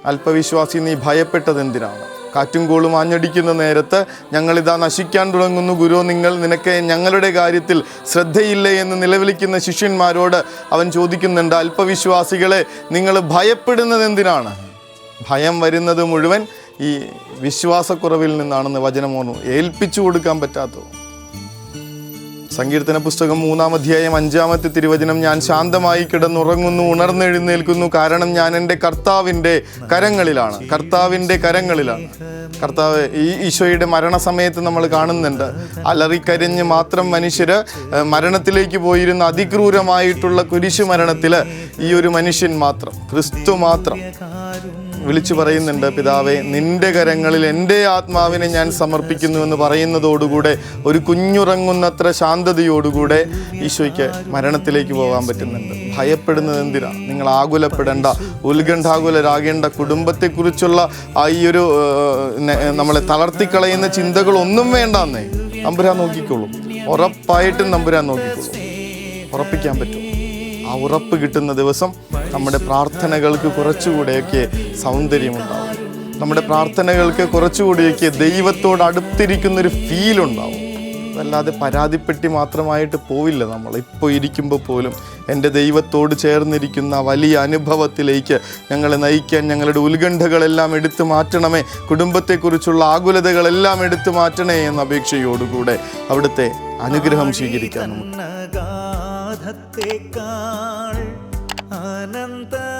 അല്പവിശ്വാസി, നീ ഭയപ്പെട്ടതെന്തിനാണ്? കാറ്റും കോളും ആഞ്ഞടിക്കുന്ന നേരത്ത് ഞങ്ങളിതാ നശിക്കാൻ തുടങ്ങുന്നു ഗുരു, നിനക്ക് ഞങ്ങളുടെ കാര്യത്തിൽ ശ്രദ്ധയില്ലേ എന്ന് നിലവിളിക്കുന്ന ശിഷ്യന്മാരോട് അവൻ ചോദിക്കുന്നുണ്ട്, അല്പവിശ്വാസികളെ, നിങ്ങൾ ഭയപ്പെടുന്നത് എന്തിനാണ്? ഭയം വരുന്നത് മുഴുവൻ ഈ വിശ്വാസക്കുറവിൽ നിന്നാണെന്ന് വചനം ഓർമ്മ ഏൽപ്പിച്ചു കൊടുക്കാൻ പറ്റാത്തത്. സങ്കീർത്തന പുസ്തകം 3-ാം അധ്യായം 5-ാമത്തെ തിരുവചനം, ഞാൻ ശാന്തമായി കിടന്നുറങ്ങുന്നു, ഉണർന്നെഴുന്നേൽക്കുന്നു, കാരണം ഞാൻ എൻ്റെ കർത്താവിൻ്റെ കരങ്ങളിലാണ്. കർത്താവിൻ്റെ കരങ്ങളിലാണ്. കർത്താവ് ഈ ഈശോയുടെ മരണസമയത്ത് നമ്മൾ കാണുന്നുണ്ട്, അലറിക്കരിഞ്ഞ് മാത്രം മനുഷ്യര് മരണത്തിലേക്ക് പോയിരുന്ന അതിക്രൂരമായിട്ടുള്ള കുരിശു മരണത്തിൽ ഈ ഒരു മനുഷ്യൻ മാത്രം, ക്രിസ്തു മാത്രം വിളിച്ചു പറയുന്നുണ്ട്, പിതാവേ, നിന്റെ കരങ്ങളിൽ എൻ്റെ ആത്മാവിനെ ഞാൻ സമർപ്പിക്കുന്നു എന്ന് പറയുന്നതോടുകൂടെ ഒരു കുഞ്ഞുറങ്ങുന്നത്ര ശാന്തതയോടുകൂടെ ഈശോയ്ക്ക് മരണത്തിലേക്ക് പോകാൻ പറ്റുന്നുണ്ട്. ഭയപ്പെടുന്നത് എന്തിനാ? നിങ്ങൾ ആകുലപ്പെടേണ്ട, ഉത്കണ്ഠാകുലരാകേണ്ട, കുടുംബത്തെക്കുറിച്ചുള്ള ഈ ഒരു നമ്മളെ തളർത്തിക്കളയുന്ന ചിന്തകളൊന്നും വേണ്ടെന്നേ തമ്പുരാൻ നോക്കിക്കോളും. ഉറപ്പായിട്ടും തമ്പുരാൻ നോക്കിക്കോളും. ഉറപ്പിക്കാൻ പറ്റും. ആ ഉറപ്പ് കിട്ടുന്ന ദിവസം നമ്മുടെ പ്രാർത്ഥനകൾക്ക് കുറച്ചുകൂടെയൊക്കെ സൗന്ദര്യമുണ്ടാവും. നമ്മുടെ പ്രാർത്ഥനകൾക്ക് കുറച്ചുകൂടിയൊക്കെ ദൈവത്തോട് അടുത്തിരിക്കുന്നൊരു ഫീലുണ്ടാവും. അതല്ലാതെ പരാതിപ്പെട്ടി മാത്രമായിട്ട് പോവില്ല. നമ്മൾ ഇപ്പോൾ ഇരിക്കുമ്പോൾ പോലും എൻ്റെ ദൈവത്തോട് ചേർന്നിരിക്കുന്ന വലിയ അനുഭവത്തിലേക്ക് ഞങ്ങളെ നയിക്കാൻ ഞങ്ങളുടെ ഉത്കണ്ഠകളെല്ലാം എടുത്തു മാറ്റണമേ, കുടുംബത്തെക്കുറിച്ചുള്ള ആകുലതകളെല്ലാം എടുത്തു മാറ്റണേ എന്ന അപേക്ഷയോടുകൂടെ അവിടുത്തെ അനുഗ്രഹം സ്വീകരിക്കാൻ നമുക്ക്